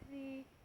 3،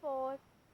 4،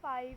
5،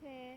6،